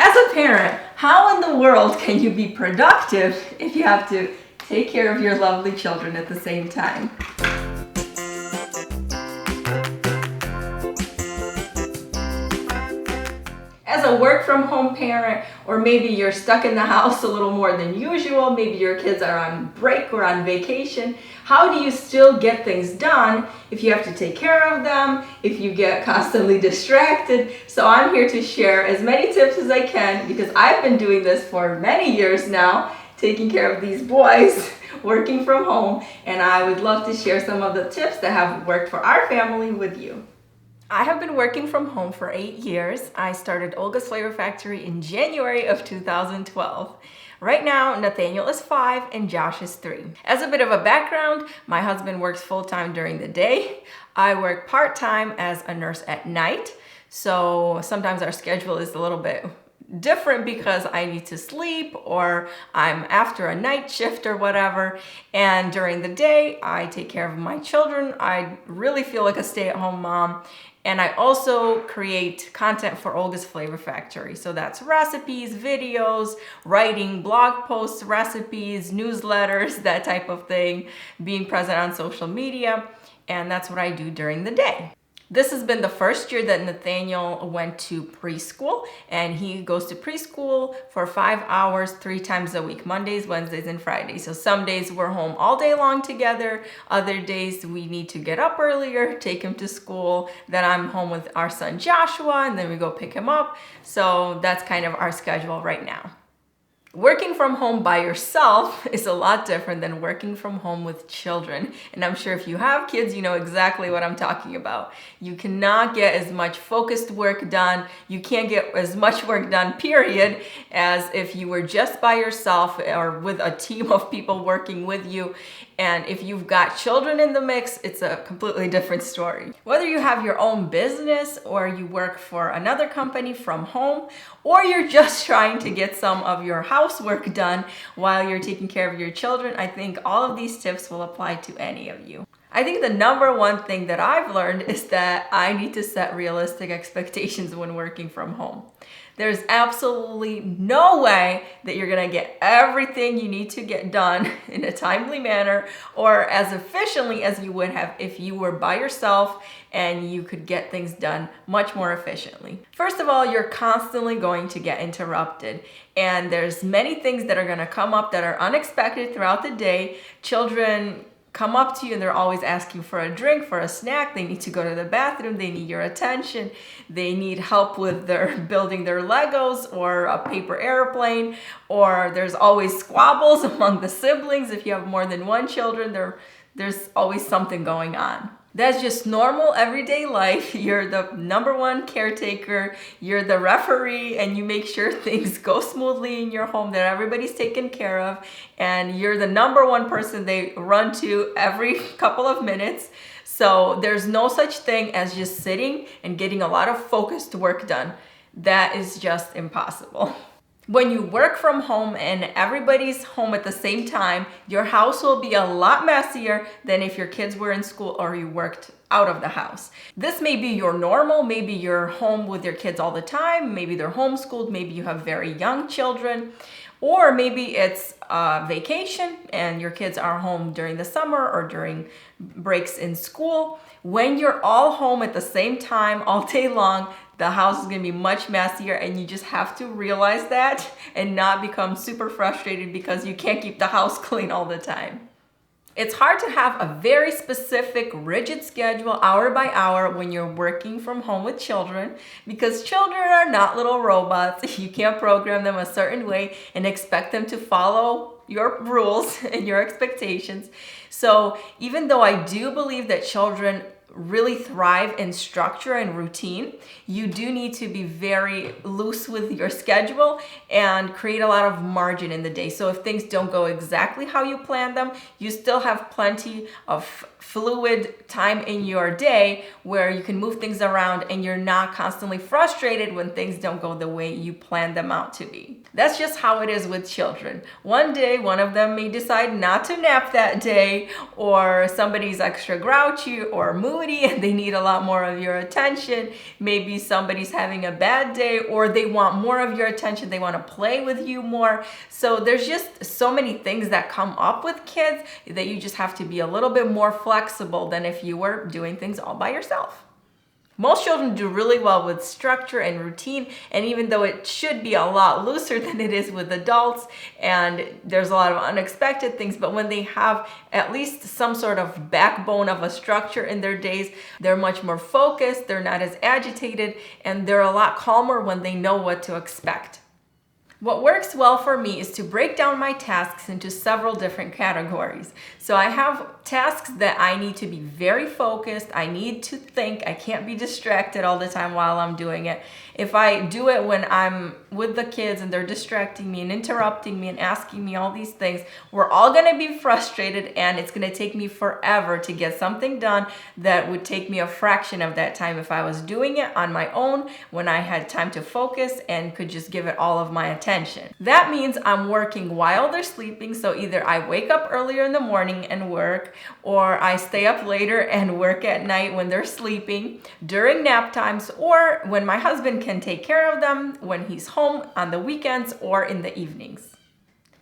As a parent, how in the world can you be productive if you have to take care of your lovely children at the same time? As a work from home parent, or maybe you're stuck in the house a little more than usual, maybe your kids are on break or on vacation, how do you still get things done if you have to take care of them, if you get constantly distracted? So I'm here to share as many tips as I can, because I've been doing this for many years now, taking care of these boys, working from home, and I would love to share some of the tips that have worked for our family with you. I have been working from home for 8 years. I started Olga's Flavor Factory in January of 2012. Right now, Nathaniel is 5 and Josh is 3. As a bit of a background, my husband works full-time during the day. I work part-time as a nurse at night. So sometimes our schedule is a little bit different because I need to sleep or I'm after a night shift or whatever. And during the day, I take care of my children. I really feel like a stay-at-home mom. And I also create content for Olga's Flavor Factory. So that's recipes, videos, writing blog posts, recipes, newsletters, that type of thing, being present on social media. And that's what I do during the day. This has been the first year that Nathaniel went to preschool, and he goes to preschool for 5 hours, 3 times a week, Mondays, Wednesdays, and Fridays. So some days we're home all day long together. Other days we need to get up earlier, take him to school. Then I'm home with our son Joshua, and then we go pick him up. So that's kind of our schedule right now. Working from home by yourself is a lot different than working from home with children. And I'm sure if you have kids, you know exactly what I'm talking about. You cannot get as much focused work done. You can't get as much work done, period, as if you were just by yourself or with a team of people working with you. And if you've got children in the mix, it's a completely different story. Whether you have your own business or you work for another company from home, or you're just trying to get some of your housework done while you're taking care of your children, I think all of these tips will apply to any of you. I think the number one thing that I've learned is that I need to set realistic expectations when working from home. There's absolutely no way that you're gonna get everything you need to get done in a timely manner or as efficiently as you would have if you were by yourself and you could get things done much more efficiently. First of all, you're constantly going to get interrupted, and there's many things that are gonna come up that are unexpected throughout the day. Children come up to you and they're always asking for a drink, for a snack. They need to go to the bathroom. They need your attention. They need help with building their Legos or a paper airplane, or there's always squabbles among the siblings. If you have more than one children, there's always something going on. That's just normal everyday life. You're the number one caretaker, you're the referee, and you make sure things go smoothly in your home, that everybody's taken care of, and you're the number one person they run to every couple of minutes. So there's no such thing as just sitting and getting a lot of focused work done. That is just impossible. When you work from home and everybody's home at the same time, your house will be a lot messier than if your kids were in school or you worked out of the house. This may be your normal. Maybe you're home with your kids all the time. Maybe they're homeschooled. Maybe you have very young children. Or maybe it's vacation and your kids are home during the summer or during breaks in school. When you're all home at the same time all day long, the house is going to be much messier, and you just have to realize that and not become super frustrated because you can't keep the house clean all the time. It's hard to have a very specific, rigid schedule hour by hour when you're working from home with children, because children are not little robots. You can't program them a certain way and expect them to follow your rules and your expectations. So even though I do believe that children really thrive in structure and routine, you do need to be very loose with your schedule and create a lot of margin in the day. So if things don't go exactly how you planned them, you still have plenty of fluid time in your day where you can move things around and you're not constantly frustrated when things don't go the way you planned them out to be. That's just how it is with children. One day, one of them may decide not to nap that day, or somebody's extra grouchy or moody and they need a lot more of your attention. Maybe somebody's having a bad day or they want more of your attention. They want to play with you more. So there's just so many things that come up with kids that you just have to be a little bit more flexible than if you were doing things all by yourself. Most children do really well with structure and routine, and even though it should be a lot looser than it is with adults, and there's a lot of unexpected things, but when they have at least some sort of backbone of a structure in their days, they're much more focused, they're not as agitated, and they're a lot calmer when they know what to expect. What works well for me is to break down my tasks into several different categories. So I have tasks that I need to be very focused. I need to think. I can't be distracted all the time while I'm doing it. If I do it when I'm with the kids and they're distracting me and interrupting me and asking me all these things, we're all going to be frustrated and it's going to take me forever to get something done that would take me a fraction of that time if I was doing it on my own when I had time to focus and could just give it all of my attention. That means I'm working while they're sleeping, so either I wake up earlier in the morning and work, or I stay up later and work at night when they're sleeping, during nap times, or when my husband can take care of them when he's home on the weekends or in the evenings.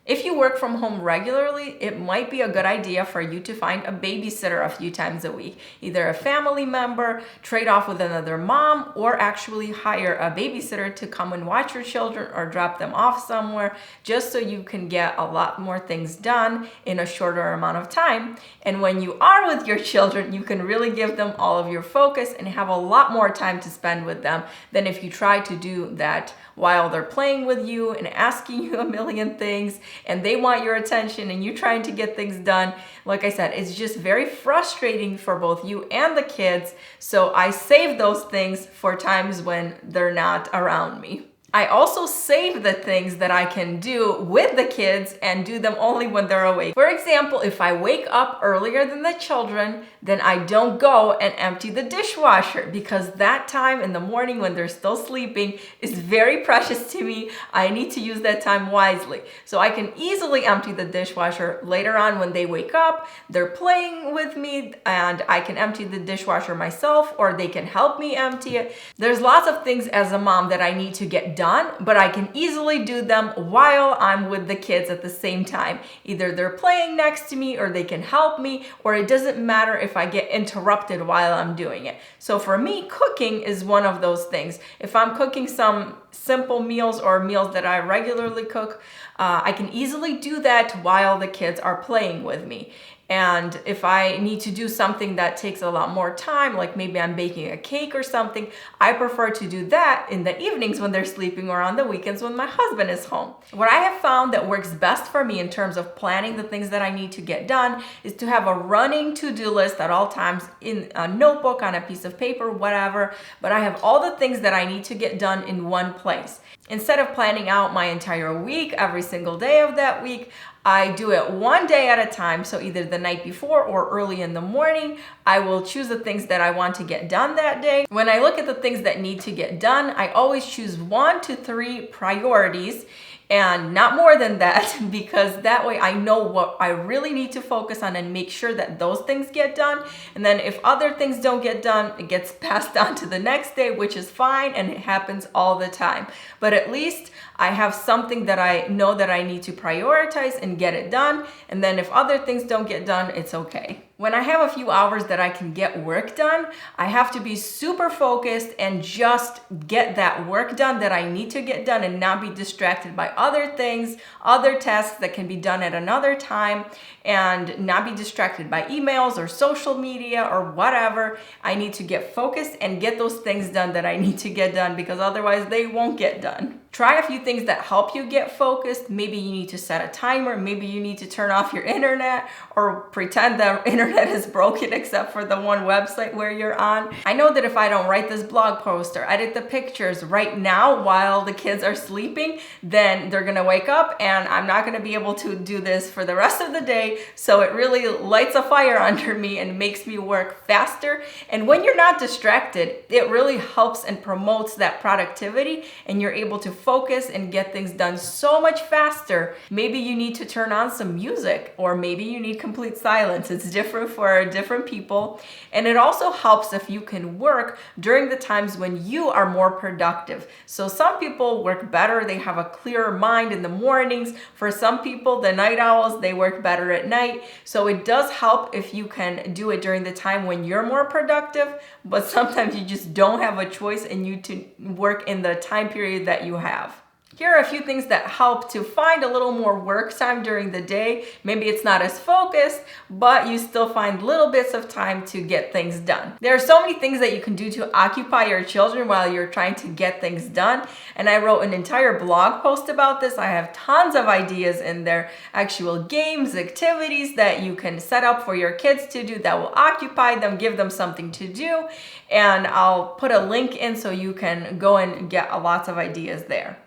If you work from home regularly, it might be a good idea for you to find a babysitter a few times a week. Either a family member, trade off with another mom, or actually hire a babysitter to come and watch your children or drop them off somewhere, just so you can get a lot more things done in a shorter amount of time. And when you are with your children, you can really give them all of your focus and have a lot more time to spend with them than if you try to do that while they're playing with you and asking you a million things and they want your attention and you're trying to get things done. Like I said, it's just very frustrating for both you and the kids. So I save those things for times when they're not around me. I also save the things that I can do with the kids and do them only when they're awake. For example, if I wake up earlier than the children, then I don't go and empty the dishwasher, because that time in the morning when they're still sleeping is very precious to me. I need to use that time wisely. So I can easily empty the dishwasher later on when they wake up, they're playing with me, and I can empty the dishwasher myself, or they can help me empty it. There's lots of things as a mom that I need to get done, but I can easily do them while I'm with the kids at the same time. Either they're playing next to me or they can help me, or it doesn't matter if I get interrupted while I'm doing it. So for me, cooking is one of those things. If I'm cooking some simple meals or meals that I regularly cook, I can easily do that while the kids are playing with me. And if I need to do something that takes a lot more time, like maybe I'm baking a cake or something, I prefer to do that in the evenings when they're sleeping or on the weekends when my husband is home. What I have found that works best for me in terms of planning the things that I need to get done is to have a running to-do list at all times in a notebook, on a piece of paper, whatever, but I have all the things that I need to get done in one place. Instead of planning out my entire week, every single day of that week, I do it one day at a time. So either the night before or early in the morning, I will choose the things that I want to get done that day. When I look at the things that need to get done, I always choose 1 to 3 priorities and not more than that, because that way I know what I really need to focus on and make sure that those things get done. And then if other things don't get done, it gets passed on to the next day, which is fine, and it happens all the time. But at least I have something that I know that I need to prioritize and get it done. And then if other things don't get done, it's okay. When I have a few hours that I can get work done, I have to be super focused and just get that work done that I need to get done and not be distracted by other things, other tasks that can be done at another time, and not be distracted by emails or social media or whatever. I need to get focused and get those things done that I need to get done, because otherwise they won't get done. Try a few things that help you get focused. Maybe you need to set a timer. Maybe you need to turn off your internet or pretend the internet is broken except for the one website where you're on. I know that if I don't write this blog post or edit the pictures right now while the kids are sleeping, then they're gonna wake up and I'm not gonna be able to do this for the rest of the day. So it really lights a fire under me and makes me work faster. And when you're not distracted, it really helps and promotes that productivity, and you're able to focus and get things done so much faster. Maybe you need to turn on some music, or maybe you need complete silence. It's different for different people. And it also helps if you can work during the times when you are more productive. So some people work better, they have a clearer mind in the mornings. For some people, the night owls, they work better at night. So it does help if you can do it during the time when you're more productive, but sometimes you just don't have a choice and you to work in the time period that you have. Here are a few things that help to find a little more work time during the day. Maybe it's not as focused, but you still find little bits of time to get things done. There are so many things that you can do to occupy your children while you're trying to get things done. And I wrote an entire blog post about this. I have tons of ideas in there, actual games, activities that you can set up for your kids to do that will occupy them, give them something to do. And I'll put a link in so you can go and get lots of ideas there.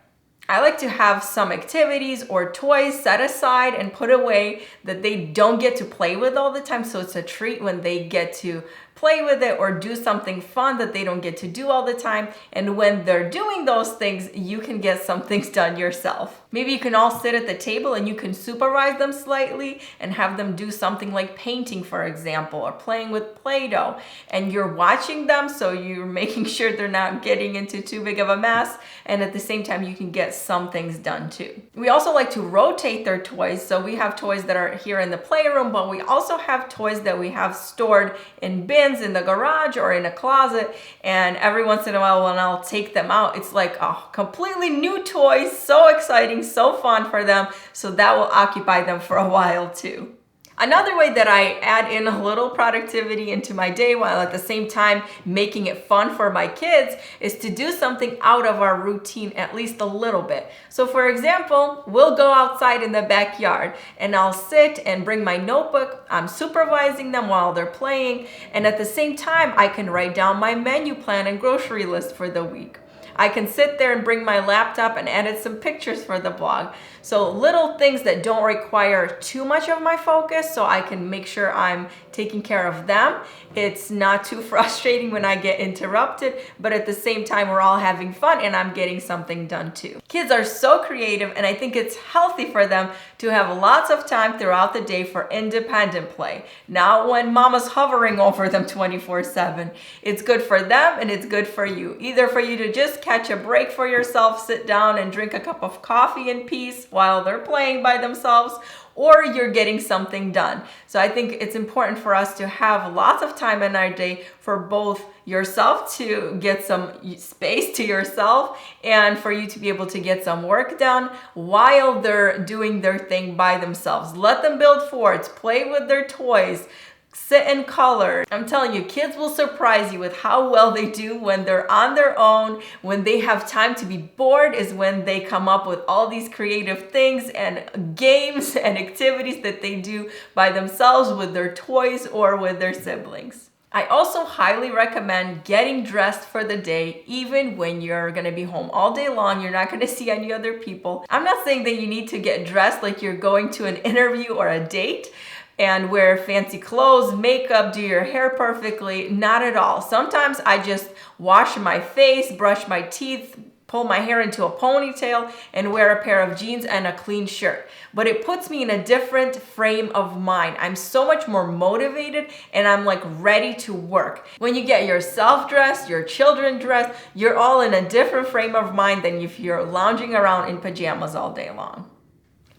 I like to have some activities or toys set aside and put away that they don't get to play with all the time. So it's a treat when they get to play with it or do something fun that they don't get to do all the time. And when they're doing those things, you can get some things done yourself. Maybe you can all sit at the table and you can supervise them slightly and have them do something like painting, for example, or playing with Play-Doh. And you're watching them, so you're making sure they're not getting into too big of a mess. And at the same time, you can get some things done too. We also like to rotate their toys. So we have toys that are here in the playroom, but we also have toys that we have stored in bins in the garage or in a closet. And every once in a while when I'll take them out, it's like a completely new toy, so exciting, so fun for them. So that will occupy them for a while too. Another way that I add in a little productivity into my day while at the same time making it fun for my kids is to do something out of our routine at least a little bit. So for example, we'll go outside in the backyard and I'll sit and bring my notebook. I'm supervising them while they're playing, and at the same time I can write down my menu plan and grocery list for the week. I can sit there and bring my laptop and edit some pictures for the blog. So little things that don't require too much of my focus, so I can make sure I'm taking care of them. It's not too frustrating when I get interrupted, but at the same time, we're all having fun and I'm getting something done too. Kids are so creative, and I think it's healthy for them to have lots of time throughout the day for independent play. Not when mama's hovering over them 24/7. It's good for them and it's good for you. Either for you to just catch a break for yourself, sit down and drink a cup of coffee in peace while they're playing by themselves, or you're getting something done. So I think it's important for us to have lots of time in our day for both yourself to get some space to yourself and for you to be able to get some work done while they're doing their thing by themselves. Let them build forts, play with their toys, sit and color. I'm telling you, kids will surprise you with how well they do when they're on their own. When they have time to be bored is when they come up with all these creative things and games and activities that they do by themselves with their toys or with their siblings. I also highly recommend getting dressed for the day, even when you're gonna be home all day long. You're not gonna see any other people. I'm not saying that you need to get dressed like you're going to an interview or a date and wear fancy clothes, makeup, do your hair perfectly. Not at all. Sometimes I just wash my face, brush my teeth, pull my hair into a ponytail, and wear a pair of jeans and a clean shirt. But it puts me in a different frame of mind. I'm so much more motivated and I'm like ready to work. When you get yourself dressed, your children dressed, you're all in a different frame of mind than if you're lounging around in pajamas all day long.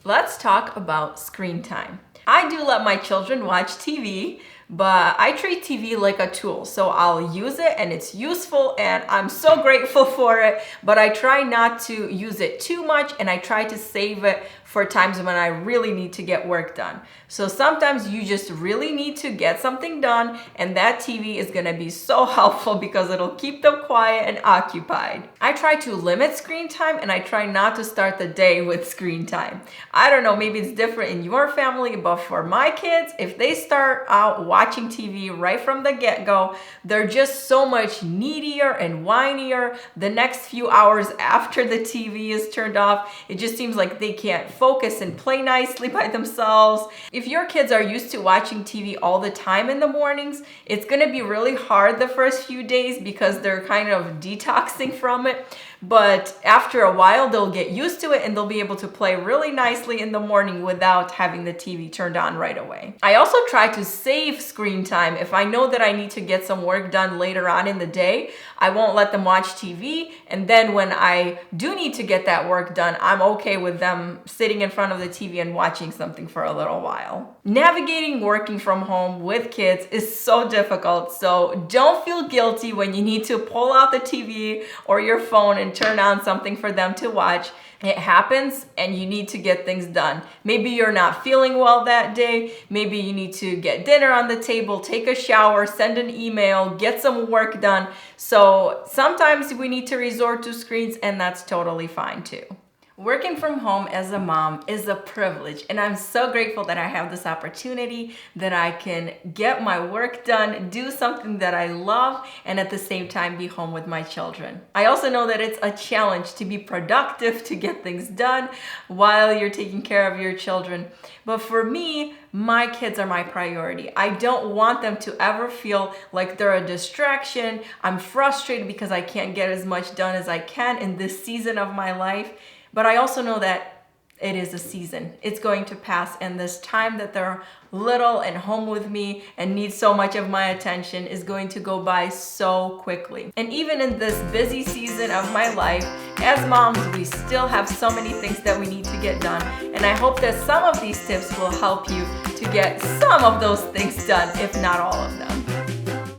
Let's talk about screen time. I do let my children watch TV, but I treat TV like a tool. So I'll use it and it's useful and I'm so grateful for it, but I try not to use it too much and I try to save it for times when I really need to get work done. So sometimes you just really need to get something done, and that TV is gonna be so helpful because it'll keep them quiet and occupied. I try to limit screen time and I try not to start the day with screen time. I don't know, maybe it's different in your family, but for my kids, if they start out watching TV right from the get-go, they're just so much needier and whinier the next few hours after the TV is turned off. It just seems like they can't focus and play nicely by themselves. If your kids are used to watching TV all the time in the mornings, it's gonna be really hard the first few days because they're kind of detoxing from it. But after a while, they'll get used to it and they'll be able to play really nicely in the morning without having the TV turned on right away. I also try to save screen time. If I know that I need to get some work done later on in the day, I won't let them watch TV. And then when I do need to get that work done, I'm okay with them sitting in front of the TV and watching something for a little while. Navigating working from home with kids is so difficult, so don't feel guilty when you need to pull out the TV or your phone and turn on something for them to watch. It happens and you need to get things done. Maybe you're not feeling well that day. Maybe you need to get dinner on the table, take a shower, send an email, get some work done. So sometimes we need to resort to screens, and that's totally fine too. Working from home as a mom is a privilege, and I'm so grateful that I have this opportunity, that I can get my work done, do something that I love, and at the same time be home with my children. I also know that it's a challenge to be productive, to get things done while you're taking care of your children. But for me, my kids are my priority. I don't want them to ever feel like they're a distraction. I'm frustrated because I can't get as much done as I can in this season of my life. But I also know that it is a season. It's going to pass, and this time that they're little and home with me and need so much of my attention is going to go by so quickly. And even in this busy season of my life, as moms, we still have so many things that we need to get done. And I hope that some of these tips will help you to get some of those things done, if not all of them.